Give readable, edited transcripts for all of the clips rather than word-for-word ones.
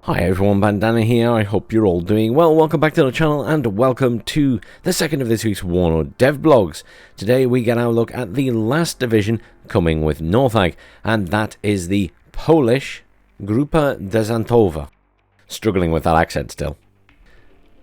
Hi everyone, Bandanner here. I hope you're all doing well. Welcome back to the channel and welcome to the second of this week's WARNO dev blogs. Today we get our look at the last division coming with NORTHAG, and that is the Polish Grupa Desantowa. Struggling with that accent still.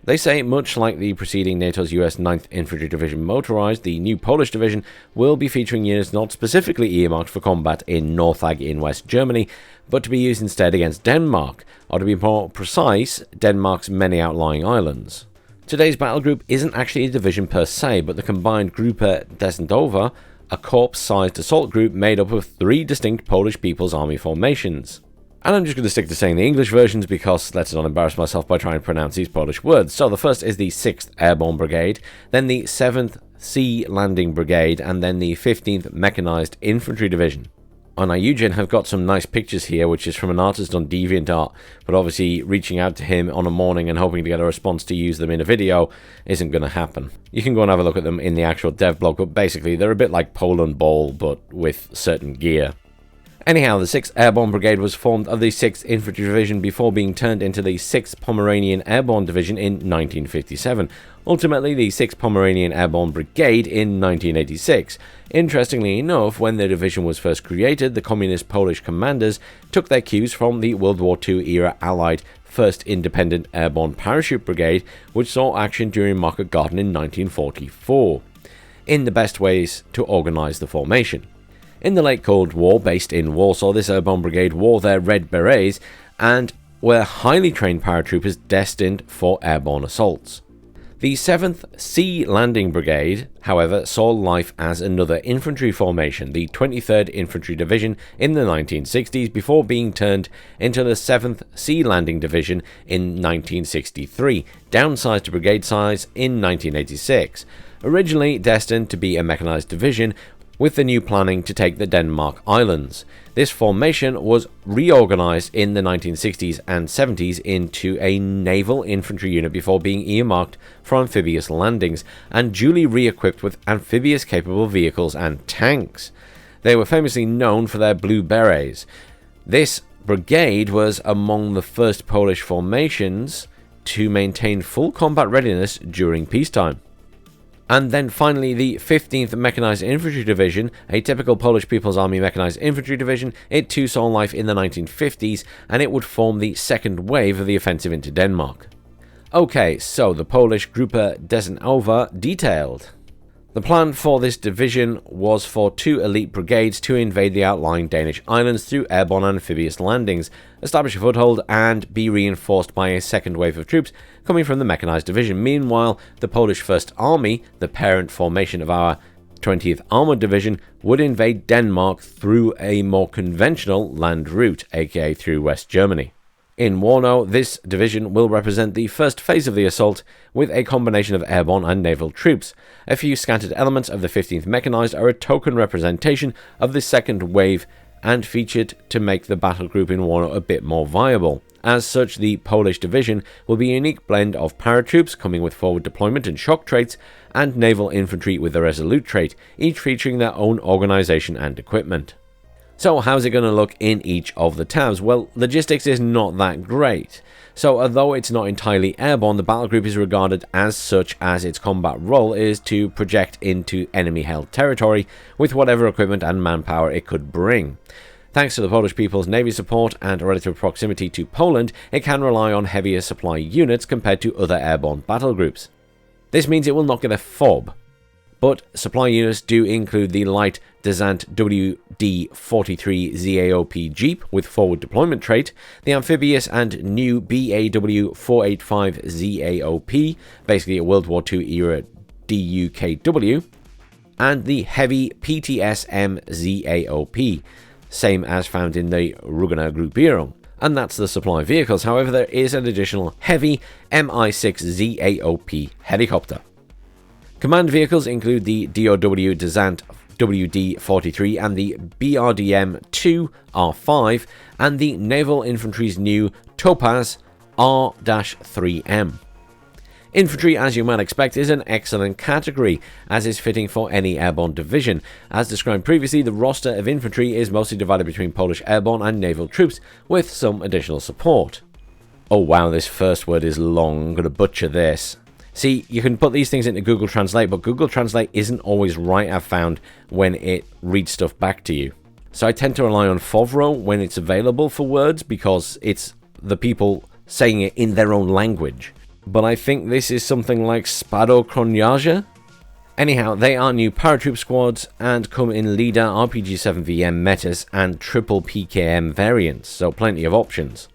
They say, much like the preceding NATO's US 9th Infantry Division motorized, the new Polish division will be featuring units not specifically earmarked for combat in NORTHAG in West Germany, but to be used instead against Denmark, or to be more precise, Denmark's many outlying islands. Today's battle group isn't actually a division per se, but the combined Grupa Desantowa, a corps-sized assault group made up of 3 distinct Polish People's Army formations. And I'm just going to stick to saying the English versions because let's not embarrass myself by trying to pronounce these Polish words. So the first is the 6th Airborne Brigade, then the 7th Sea Landing Brigade, and then the 15th Mechanized Infantry Division. On our Eugen have got some nice pictures here, which is from an artist on DeviantArt, but obviously reaching out to him on a morning and hoping to get a response to use them in a video isn't going to happen. You can go and have a look at them in the actual dev blog, but basically they're a bit like Poland Ball, but with certain gear. Anyhow, the 6th Airborne Brigade was formed of the 6th Infantry Division before being turned into the 6th Pomeranian Airborne Division in 1957. Ultimately, the 6th Pomeranian Airborne Brigade in 1986. Interestingly enough, when the division was first created, the communist Polish commanders took their cues from the World War II era Allied 1st Independent Airborne Parachute Brigade, which saw action during Market Garden in 1944, in the best ways to organise the formation. In the late Cold War, based in Warsaw, this Airborne Brigade wore their red berets and were highly trained paratroopers destined for airborne assaults. The 7th Sea Landing Brigade, however, saw life as another infantry formation, the 23rd Infantry Division in the 1960s, before being turned into the 7th Sea Landing Division in 1963, downsized to brigade size in 1986. Originally destined to be a mechanized division, with the new planning to take the Denmark Islands. This formation was reorganized in the 1960s and 70s into a naval infantry unit before being earmarked for amphibious landings and duly re-equipped with amphibious-capable vehicles and tanks. They were famously known for their blue berets. This brigade was among the first Polish formations to maintain full combat readiness during peacetime. And then finally the 15th Mechanized Infantry Division, a typical Polish People's Army Mechanized Infantry Division. It too saw life in the 1950s, and it would form the second wave of the offensive into Denmark. Okay, so the Polish Grupa Desantowa detailed. The plan for this division was for 2 elite brigades to invade the outlying Danish islands through airborne amphibious landings, establish a foothold, and be reinforced by a second wave of troops coming from the mechanized division. Meanwhile, the Polish First Army, the parent formation of our 20th Armored Division, would invade Denmark through a more conventional land route, aka through West Germany. In WARNO, this division will represent the first phase of the assault, with a combination of airborne and naval troops. A few scattered elements of the 15th Mechanized are a token representation of the second wave and featured to make the battle group in WARNO a bit more viable. As such, the Polish division will be a unique blend of paratroops coming with forward deployment and shock traits, and naval infantry with the resolute trait, each featuring their own organization and equipment. So how's it going to look in each of the tabs? Well, logistics is not that great. So although it's not entirely airborne, the battle group is regarded as such, as its combat role is to project into enemy-held territory with whatever equipment and manpower it could bring. Thanks to the Polish people's navy support and relative proximity to Poland, it can rely on heavier supply units compared to other airborne battle groups. This means it will not get a FOB. But supply units do include the light Desant WD-43 ZAOP Jeep with forward deployment trait, the amphibious and new BAW-485 ZAOP, basically a World War II era DUKW, and the heavy PTSM ZAOP, same as found in the Rugana Gruppierung. And that's the supply vehicles. However, there is an additional heavy Mi-6 ZAOP helicopter. Command vehicles include the DOW Desant WD-43 and the BRDM-2 R5 and the Naval Infantry's new Topaz R-3M. Infantry, as you might expect, is an excellent category, as is fitting for any airborne division. As described previously, the roster of infantry is mostly divided between Polish airborne and naval troops, with some additional support. Oh wow, this first word is long. I'm going to butcher this. See, you can put these things into Google Translate, but Google Translate isn't always right, I've found, when it reads stuff back to you. So I tend to rely on Fovro when it's available for words, because it's the people saying it in their own language. But I think this is something like Spadokronyaja? Anyhow, they are new paratroop squads and come in leader, RPG-7VM metas, and triple PKM variants, so plenty of options.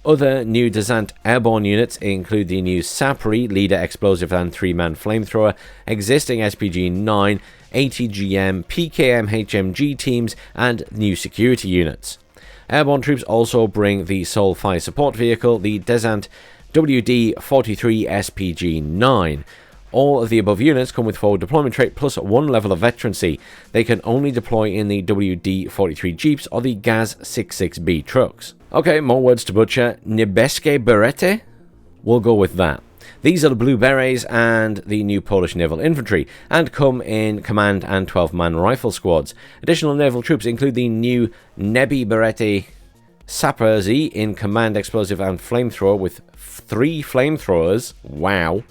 Other new Desant airborne units include the new Sapri, leader explosive and 3-man flamethrower, existing SPG-9, ATGM, PKM HMG teams, and new security units. Airborne troops also bring the sole fire support vehicle, the Desant WD-43 SPG-9. All of the above units come with forward deployment trait plus 1 level of veterancy. They can only deploy in the WD-43 Jeeps or the GAZ-66B trucks. Okay, more words to butcher. Niebieskie Berety? We'll go with that. These are the Blue Berets and the new Polish Naval Infantry, and come in command and 12-man rifle squads. Additional naval troops include the new Nebi Berety Sapierzy in command, explosive and flamethrower with 3 flamethrowers. Wow.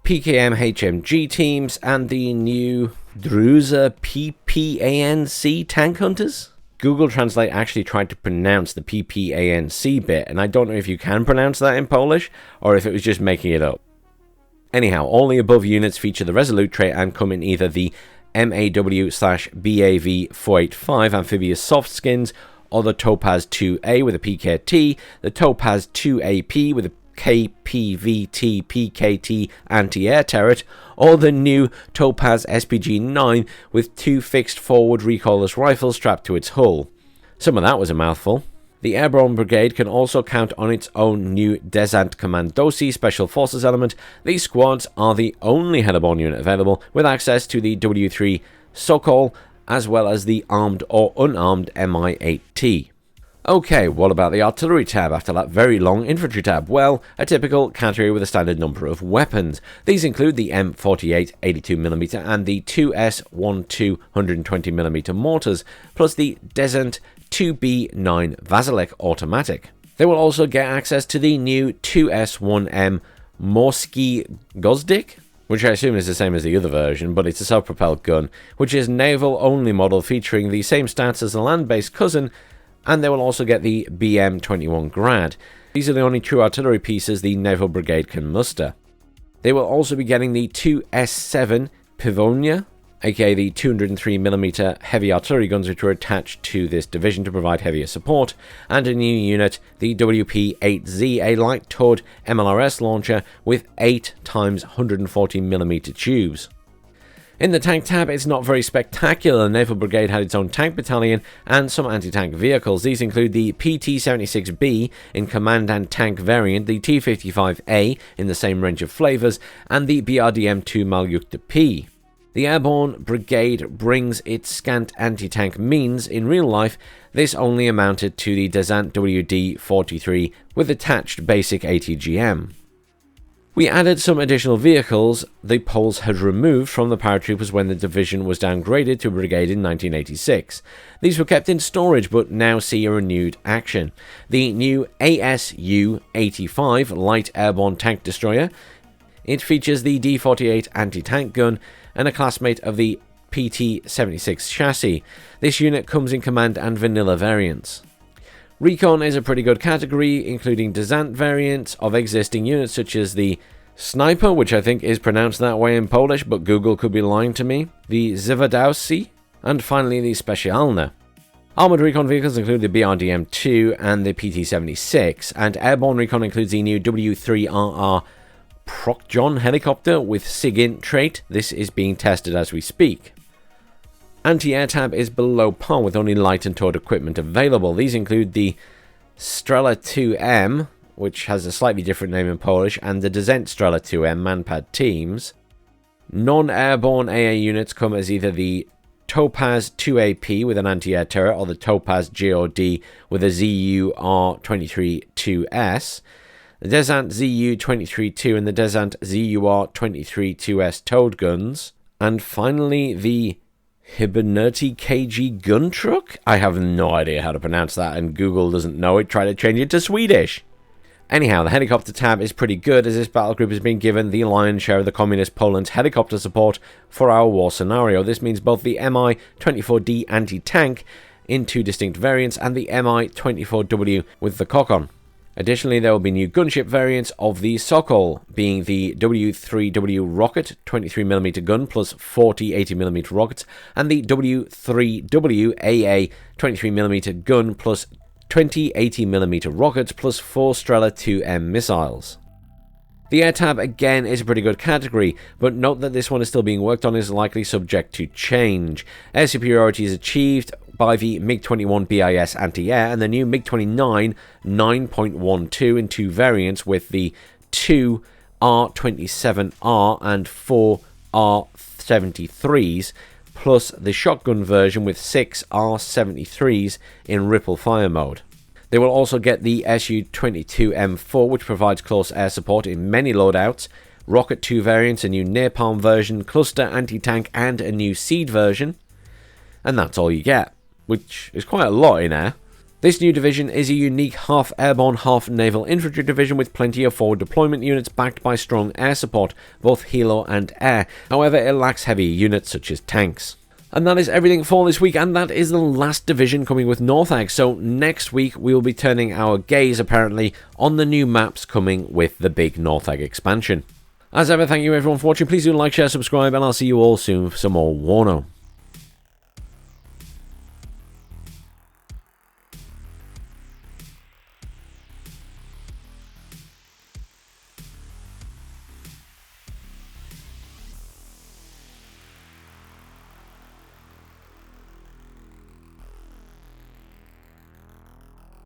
PKM HMG teams, and the new Druza PPANC tank hunters. Google Translate actually tried to pronounce the PPANC bit, and I don't know if you can pronounce that in Polish, or if it was just making it up. Anyhow, all the above units feature the Resolute trait and come in either the MAW/BAV-485 amphibious soft skins, or the Topaz 2A with a PKT, the Topaz 2AP with a KPVT PKT anti-air turret, or the new Topaz SPG-9 with 2 fixed forward recoilless rifles strapped to its hull. Some of that was a mouthful. The Airborne Brigade can also count on its own new Desant Commandosi Special Forces element. These squads are the only airborne unit available with access to the W3 Sokol, as well as the armed or unarmed Mi-8T. Okay, what about the artillery tab after that very long infantry tab? Well, a typical category with a standard number of weapons. These include the M48 82mm and the 2S12 120mm mortars, plus the Desant 2B9 Vasilek automatic. They will also get access to the new 2S1M Morski Gozdik, which I assume is the same as the other version, but it's a self-propelled gun, which is naval-only model featuring the same stats as the land-based cousin, and they will also get the BM-21 Grad. These are the only true artillery pieces the Naval Brigade can muster. They will also be getting the 2S7 Pivonia, aka the 203mm heavy artillery guns which were attached to this division to provide heavier support, and a new unit, the WP-8Z, a light towed MLRS launcher with 8 x 140mm tubes. In the tank tab, it's not very spectacular. The Naval Brigade had its own tank battalion and some anti-tank vehicles. These include the PT-76B in command and tank variant, the T-55A in the same range of flavours, and the BRDM-2 Malyukta P. The Airborne Brigade brings its scant anti-tank means. In real life, this only amounted to the Desant WD-43 with attached basic ATGM. We added some additional vehicles the Poles had removed from the paratroopers when the division was downgraded to a brigade in 1986. These were kept in storage but now see a renewed action. The new ASU-85 light airborne tank destroyer. It features the D-48 anti-tank gun and a classmate of the PT-76 chassis. This unit comes in command and vanilla variants. Recon is a pretty good category, including Desant variants of existing units such as the Sniper, which I think is pronounced that way in Polish, but Google could be lying to me, the Zwiadowcy, and finally the Specjalne. Armoured recon vehicles include the BRDM-2 and the PT-76, and airborne recon includes the new W3RR Procjon helicopter with SIGINT trait. This is being tested as we speak. Anti-air tab is below par with only light and towed equipment available. These include the Strela 2M, which has a slightly different name in Polish, and the Descent Strela 2M manpad teams. Non-airborne AA units come as either the Topaz 2AP with an anti-air turret or the Topaz GOD with a ZUR-23-2S, the Desant ZU-23-2 and the Desant ZUR-23-2S towed guns, and finally the Hibernerty KG gun truck? I have no idea how to pronounce that, and Google doesn't know it. Try to change it to Swedish. Anyhow, the helicopter tab is pretty good, as this battle group has been given the lion's share of the Communist Poland's helicopter support for our war scenario. This means both the Mi-24D anti-tank in 2 distinct variants and the Mi-24W with the Kokon. Additionally, there will be new gunship variants of the Sokol, being the W3W rocket, 23mm gun plus 40 80mm rockets, and the W3W AA, 23mm gun plus 20 80mm rockets plus 4 Strela 2M missiles. The air tab again is a pretty good category, but note that this one is still being worked on and is likely subject to change. Air superiority is achieved by the MiG-21 BIS anti-air and the new MiG-29 9.12 in 2 variants with the 2 R27R and 4 R73s, plus the shotgun version with 6 R73s in ripple fire mode. They will also get the Su-22M4, which provides close air support in many loadouts, Rocket 2 variants, a new napalm version, cluster anti-tank, and a new seed version. And that's all you get, which is quite a lot in air. This new division is a unique half airborne, half naval infantry division with plenty of forward deployment units backed by strong air support, both helo and air. However, it lacks heavy units such as tanks. And that is everything for this week, and that is the last division coming with NORTHAG. So next week we will be turning our gaze, apparently, on the new maps coming with the big NORTHAG expansion. As ever, thank you everyone for watching. Please do like, share, subscribe, and I'll see you all soon for some more WARNO.